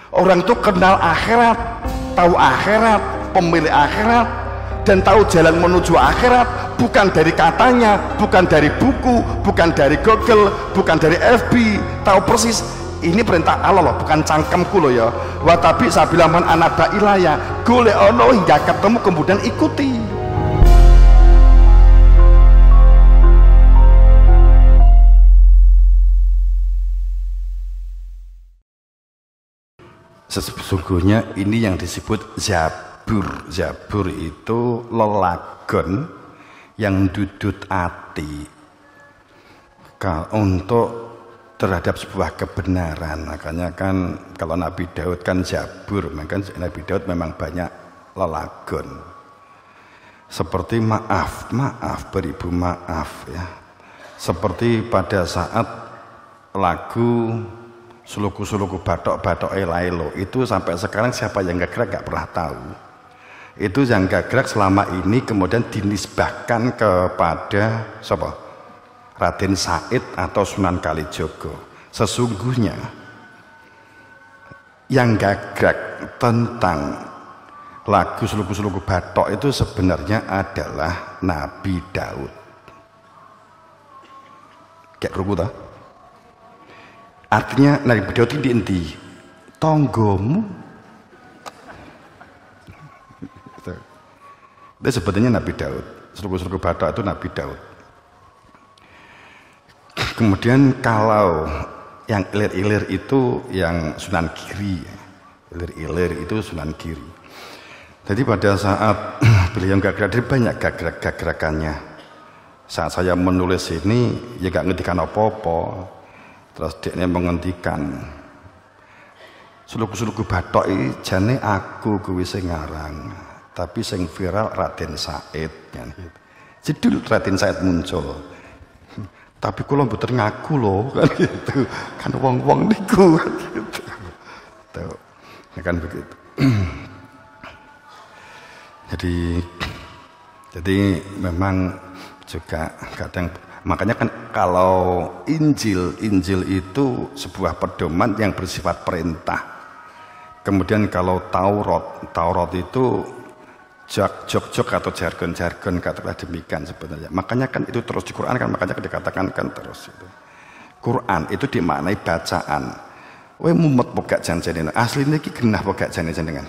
Orang itu kenal akhirat, tahu akhirat, pemilik akhirat, dan tahu jalan menuju akhirat bukan dari katanya, bukan dari buku, bukan dari Google, bukan dari FB. Tahu persis ini perintah Allah loh, bukan cangkemku loh ya. Wa tabi sabila man anaba ilaya, golek ono hingga ketemu kemudian ikuti. Sesungguhnya ini yang disebut Zabur. Zabur itu lelagon yang dudut ati untuk terhadap sebuah kebenaran. Makanya kan kalau Nabi Daud kan Zabur, maka Nabi Daud memang banyak lelagon. Seperti maaf, beribu maaf ya. Seperti pada saat lagu suluku-suluku batok-batok elailo itu sampai sekarang siapa yang gagrag gak pernah tahu. Itu yang gagrag selama ini kemudian dinisbahkan kepada siapa? Raden Said atau Sunan Kalijogo. Sesungguhnya yang gagrag tentang lagu suluku-suluku batok itu sebenarnya adalah Nabi Daud. Kayak keruku tak? Artinya Nabi Daud ini endi? Tonggomu. Itu sebetulnya Nabi Daud. Suluku-suluku batok itu Nabi Daud. Kemudian kalau yang ilir-ilir itu yang Sunan Giri. Ilir-ilir itu Sunan Giri. Jadi pada saat beliau gagrag, banyak gagrag-gagragannya. Saat saya menulis ini ya gak ngertikan apa-apa. Terus dia menghentikan suluku-suluku batok ini jane aku kuwi sing ngarang, tapi sing viral Raden Said kan gitu. Judul Raden Said muncul. Tapi kula mboten ngaku loh kan gitu. Kan wong-wong niku kan gitu. Tuh. Ya kan begitu. Jadi memang juga kadang, makanya kan kalau Injil itu sebuah pedoman yang bersifat perintah. Kemudian kalau Taurat itu jok atau jargon katakanlah demikian sebenarnya. Makanya kan itu terus di Quran kan, makanya dikatakan kan terus itu. Quran itu dimaknai bacaan. Kowe mumet pokok janjane. Asline iki genah pokok janjane jenengan.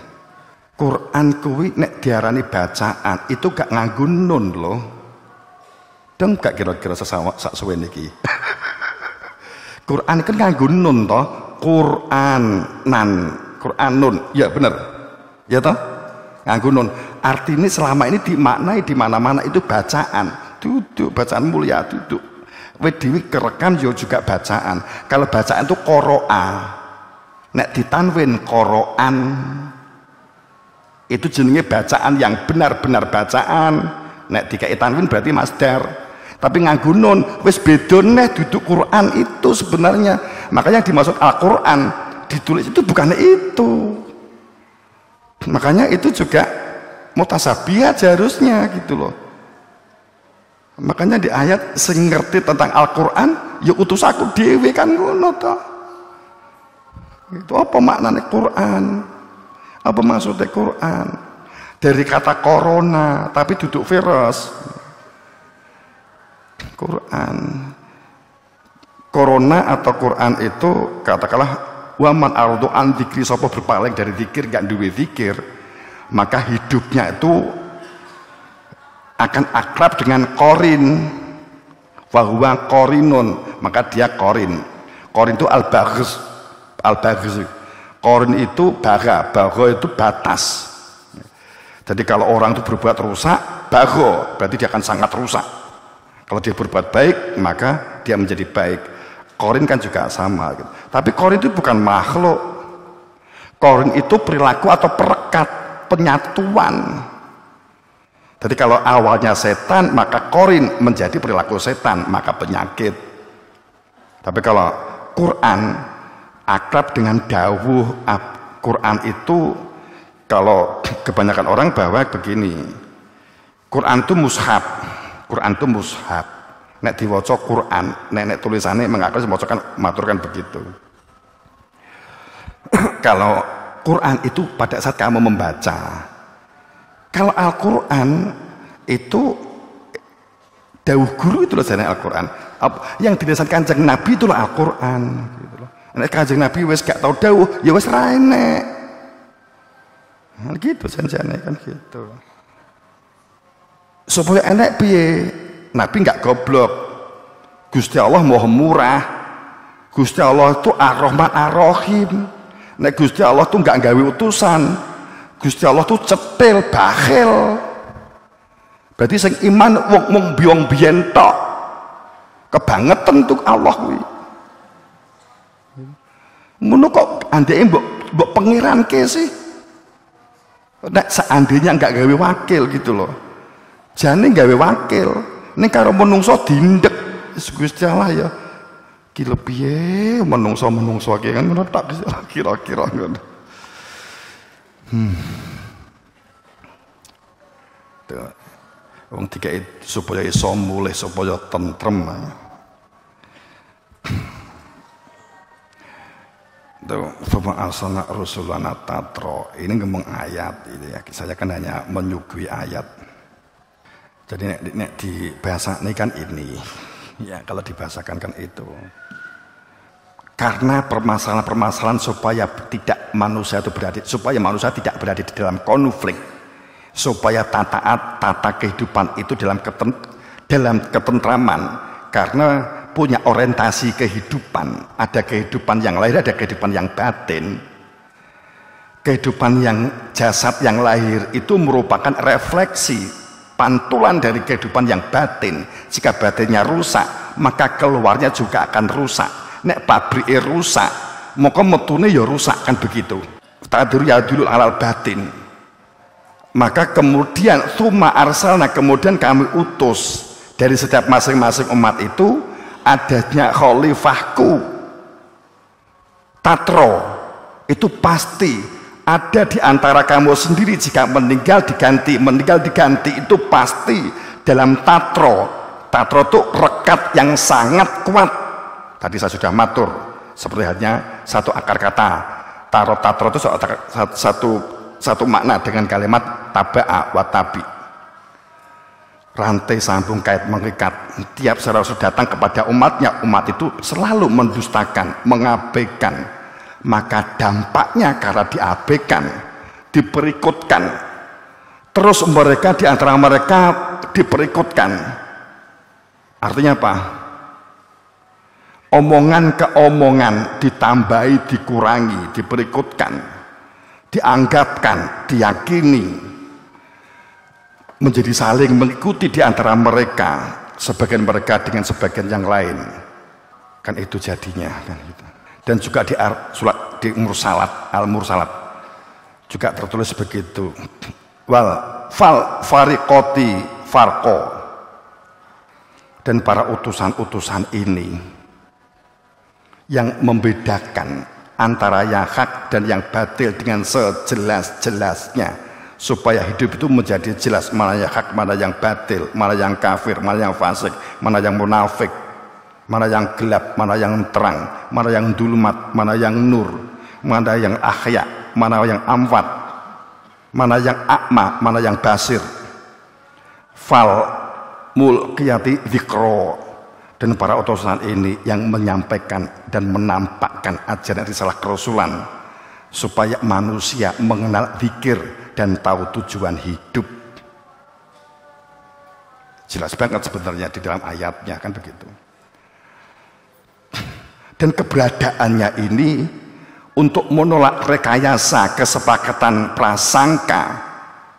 Quran kuwi nek diarani bacaan itu gak nganggo nun loh. Dong gak kira-kira sak suwe niki. Quran kan nganggo nun toh, Quranun. Ya bener. Ya toh? Nganggo nun. Artinya selama ini dimaknai di mana-mana itu bacaan. Duduk bacaan mulia duduk. Wedewi kerekam juga bacaan. Kalau bacaan itu qoro'a. Nek ditanwin qoro'an. Itu jenenge bacaan yang benar-benar bacaan. Nek dikai tanwin berarti masdar. Tapi nganggo nun wis beda neh duduk Quran itu sebenarnya. Makanya dimaksud Al-Qur'an ditulis itu bukan itu. Makanya itu juga mutasabihat harusnya gitu loh. Makanya di ayat sing ngerti tentang Al-Qur'an ya utus aku dhewe kan ngono to. Itu apa maknanya Quran? Apa maksudnya Quran? Dari kata corona tapi duduk virus. Quran. Corona atau Quran itu katakanlah waman ardu an dzikri, sapa berpaling dari zikir gak duwe zikir, maka hidupnya itu akan akrab dengan korin. Fahuwa korinun, maka dia korin. Korin itu al-baghz. Korin itu bagho itu batas. Jadi kalau orang itu berbuat rusak, bagho berarti dia akan sangat rusak. Kalau dia berbuat baik, maka dia menjadi baik. Korin kan juga sama gitu. Tapi korin itu bukan makhluk. Korin itu perilaku atau perekat, penyatuan. Jadi kalau awalnya setan, maka korin menjadi perilaku setan, maka penyakit. Tapi kalau Quran akrab dengan dawuh. Quran itu kalau kebanyakan orang bawa begini, Quran itu mushaf. Quran itu mushaf. Nek diwaca Quran, nek tulisannya mengaku maturkan begitu. Kalau Quran itu pada saat kamu membaca. Kalau Al-Quran itu dawuh guru itu loh jane Al-Quran. Yang didasarkan Kanjeng Nabi itulah Al-Quran gitu loh. Nek Kanjeng Nabi wis gak tau dawuh, ya wis ra enek. Nah, gitu janjane kan gitu. Supaya enek piye? Nabi gak goblok. Gusti Allah Maha Murah. Gusti Allah itu Ar-Rahman Ar-Rahim. Nek Gusti Allah tuh gak gawe utusan. Gusti Allah tuh cetil, bakhil. Berarti sing iman wong biong biyen tok. Kebangetan tuh Allah kuwi. Ngono kok andeke mbok pengiranke sih. Nek seandainya enggak gawe wakil gitu loh. Jane gawe wakil. Ning karo menungso dindek Gusti Allah ya. Ki piye menungso ki kan ngono tak kira-kira ngono. Wong dikai supaya iso mulih, supaya tentrem. Fama arsalna rusulana tatra. Ini ngomong ayat ini ya. Saya kan hanya menyuguhi ayat. Jadi nek di bahasa ini kan ini. Ya kalau dibahasakan kan itu. Karena permasalahan-permasalahan supaya tidak manusia itu berada, supaya manusia tidak berada di dalam konflik, supaya tata kehidupan itu dalam ketentraman, karena punya orientasi kehidupan, ada kehidupan yang lahir, ada kehidupan yang batin. Kehidupan yang jasad yang lahir itu merupakan refleksi, pantulan dari kehidupan yang batin. Jika batinnya rusak, maka keluarnya juga akan rusak. Nek pabrike rusak, maka metune ya rusak, kan begitu. Tadur yadul alal batin. Maka kemudian tsumma arsalna, kemudian kami utus dari setiap masing-masing umat itu adanya khalifahku. Tatro itu pasti ada di antara kamu sendiri. Jika meninggal diganti itu pasti dalam tatro. Tatro itu rekat yang sangat kuat. Tadi saya sudah matur, seperti halnya satu akar kata. Tatro itu satu makna dengan kalimat taba'a wa tabi. Rantai sambung kait mengikat. Tiap rasul datang kepada umatnya, umat itu selalu mendustakan, mengabaikan. Maka dampaknya karena diabaikan, diperikutkan. Terus mereka di antara mereka diperikutkan. Artinya apa? Omongan ke omongan ditambahi, dikurangi, diperikutkan, dianggapkan, diyakini, menjadi saling mengikuti di antara mereka, sebagian mereka dengan sebagian yang lain. Kan itu jadinya kan gitu. Dan juga di Mursalat, Al-Mursalat juga tertulis begitu. Fariqoti farqo. Dan para utusan-utusan ini yang membedakan antara yang hak dan yang batil dengan sejelas-jelasnya, supaya hidup itu menjadi jelas mana yang hak, mana yang batil, mana yang kafir, mana yang fasik, mana yang munafik, mana yang gelap, mana yang terang, mana yang dulumat, mana yang nur, mana yang ahya, mana yang amwat, mana yang akma, mana yang basir. Fal mulkiyati dzikra. Dan para utusan ini yang menyampaikan dan menampakkan ajaran risalah kerasulan, supaya manusia mengenal zikir dan tahu tujuan hidup. Jelas banget sebenarnya di dalam ayatnya kan begitu. Dan keberadaannya ini untuk menolak rekayasa, kesepakatan prasangka,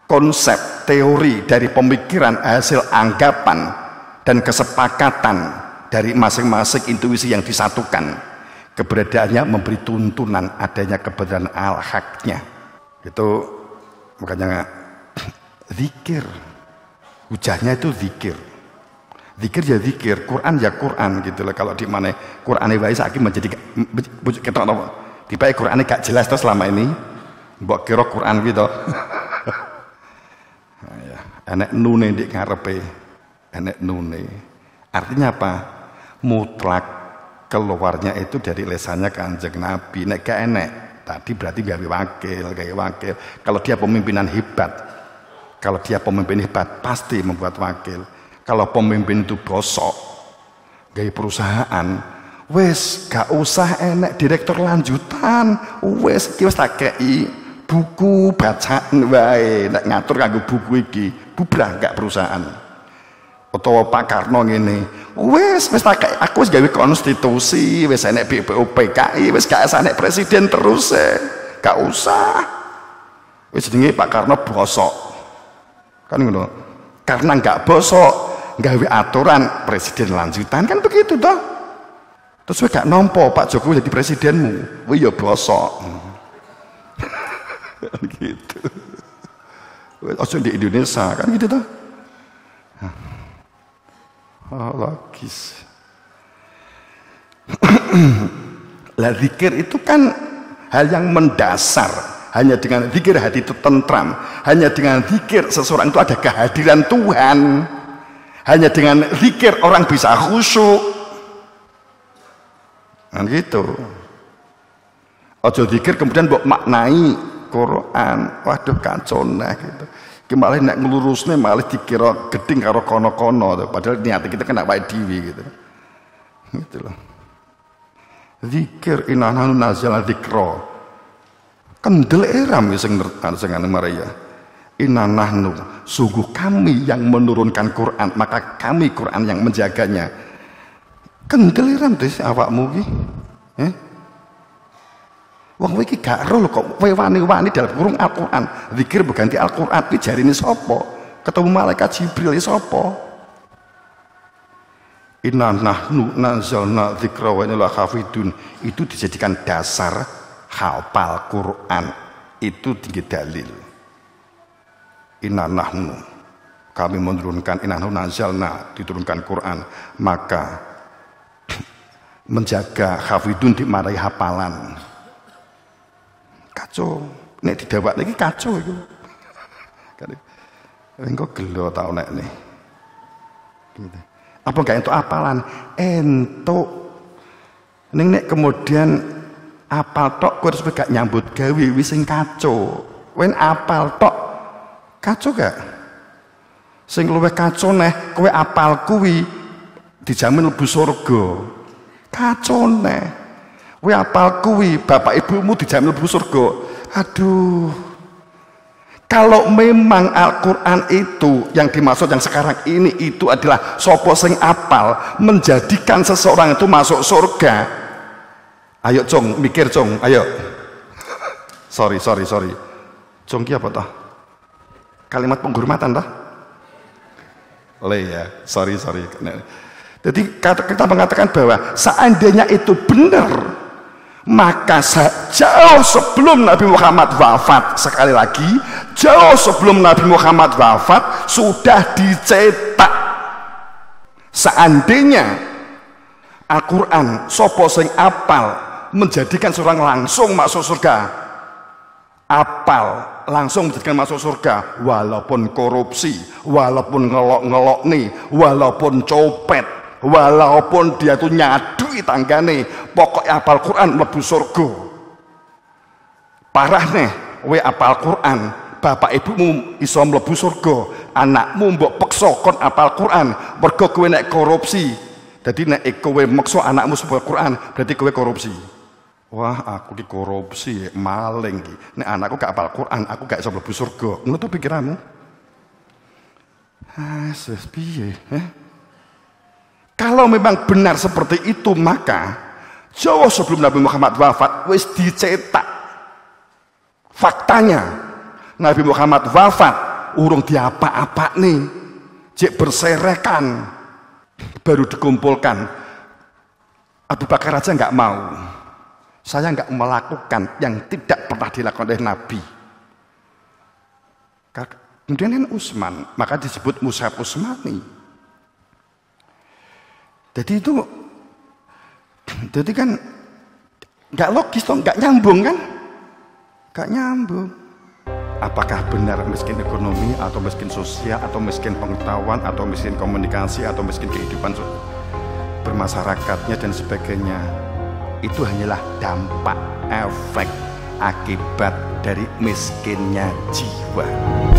konsep, teori dari pemikiran hasil anggapan dan kesepakatan dari masing-masing intuisi yang disatukan. Keberadaannya memberi tuntunan adanya kebenaran al-haknya. Itu makanya zikir, hujahnya itu zikir. Zikir ya zikir, Quran ya Quran gitu loh. Kalau di mana Quran wae saiki menjadi kita apa? Tiba Quran gak jelas terus selama ini. Mbok kira Quran gitu. Nah, ya. Enek nune di ngarepe. Enek nune. Artinya apa? Mutlak keluarnya itu dari lesannya Kanjeng Nabi. Nek gak enek, tadi berarti gawe wakil. Kalau dia pemimpinan hebat, pasti membuat wakil. Kalau pemimpin itu bosok, gawe perusahaan, wes gak usah enek direktur lanjutan, wes iki wis tak kei buku bacaan wae, nek ngatur kanggo buku iki, bubrah gak perusahaan. Utawa Pak Karno ngene, wes tak kei aku wis gawe konstitusi, wis enek BPUPKI, wis gak enek presiden terus gak usah. Wis jenenge Pak Karno bosok. Kan ngono. Karena gak bosok, gawe aturan presiden lanjutan kan begitu toh. Terus gak nompo Pak Jokowi jadi presidenmu, wih ya bosok. Gitu. Ojo di Indonesia kan gitu toh. Oh, logis. Lah zikir itu kan hal yang mendasar. Hanya dengan zikir hati itu tentram. Hanya dengan zikir seseorang itu ada kehadiran Tuhan. Hanya dengan zikir orang bisa khusyuk. Kan gitu. Ojo zikir kemudian mbok maknai Quran. Waduh kacau nah gitu. Malah nek nglurusne malah dikira geding karo kono-kono padahal niat kita kena wae dhewe gitu. Gitu loh. Zikir inna nahnu nazzalna dzikra. Kendel eram sing anu Maria. Inna nahnu, sungguh kami yang menurunkan Quran, maka kami Quran yang menjaganya. Kendel eram deh awakmu iki. Wong kowe iki gak ero lho kok kowe wani-wani dalam kurung Al-Qur'an. Zikir berganti Al-Qur'an iki jarine sapa? Ketemu malaikat Jibril iki sapa? Inna nahnu nazzalna dzikra wa inna lahu hafidun. Itu dijadikan dasar hafal Quran. Itu tinggi dalil. Inna nahnu, kami menurunkan, inna nahnu nazzalna, diturunkan Quran, maka menjaga hafidun dimarahi hafalan. Kacau, nek didawak lagi kacau itu. Engko gelo tau nek nih. Apa enggak entuk apalan? Entuk. Nek kemudian apal tok kowe harus gak nyambut gawe wis sing kacau. Wen apal tok kacau gak? Sing luwih kacau neh kowe apal kuwi dijamin mlebu surga. Kacau neh. Kowe apal kuwi bapak ibumu dijamin mlebu surga. Aduh. Kalau memang Al-Qur'an itu yang dimaksud yang sekarang ini itu adalah sapa sing apal menjadikan seseorang itu masuk surga. Ayo Cong, mikir Cong, ayo. Sorry. Cong ki apa toh? Kalimat penghormatan toh? Ya, sorry. Jadi kita mengatakan bahwa seandainya itu benar, maka jauh sebelum Nabi Muhammad wafat, sekali lagi, jauh sebelum Nabi Muhammad wafat sudah dicetak. Seandainya Al-Quran sopo sing apal menjadikan seorang langsung masuk surga, apal langsung menjadikan masuk surga, walaupun korupsi, walaupun ngelok nih, walaupun copet, walaupun dia tuh nyadui tanggane, pokoknya apal Quran mlebu surga. Parah nih, we apal Quran, bapak ibumu iso mlebu surga, anakmu mbok peksa kon apal Quran, mergo kowe nek korupsi. Jadi nek kowe meksa anakmu supaya Quran, berarti kowe korupsi. Wah, aku dikorupsi, maling iki. Nek anakku gak apal Quran, aku gak iso mlebu surga. Ngono to pikiranmu? Ses piye, Kalau memang benar seperti itu, maka jauh sebelum Nabi Muhammad wafat wis dicetak. Faktanya Nabi Muhammad wafat urung diapa-apa nih, cek berserekan, baru dikumpulkan. Abu Bakar aja nggak mau. Saya nggak melakukan yang tidak pernah dilakukan oleh Nabi. Kemudian kan Utsman, maka disebut Mushaf Utsmani. Jadi kan nggak logis toh, nggak nyambung kan? Nggak nyambung. Apakah benar miskin ekonomi atau miskin sosial atau miskin pengetahuan atau miskin komunikasi atau miskin kehidupan bermasyarakatnya dan sebagainya, itu hanyalah dampak efek akibat dari miskinnya jiwa.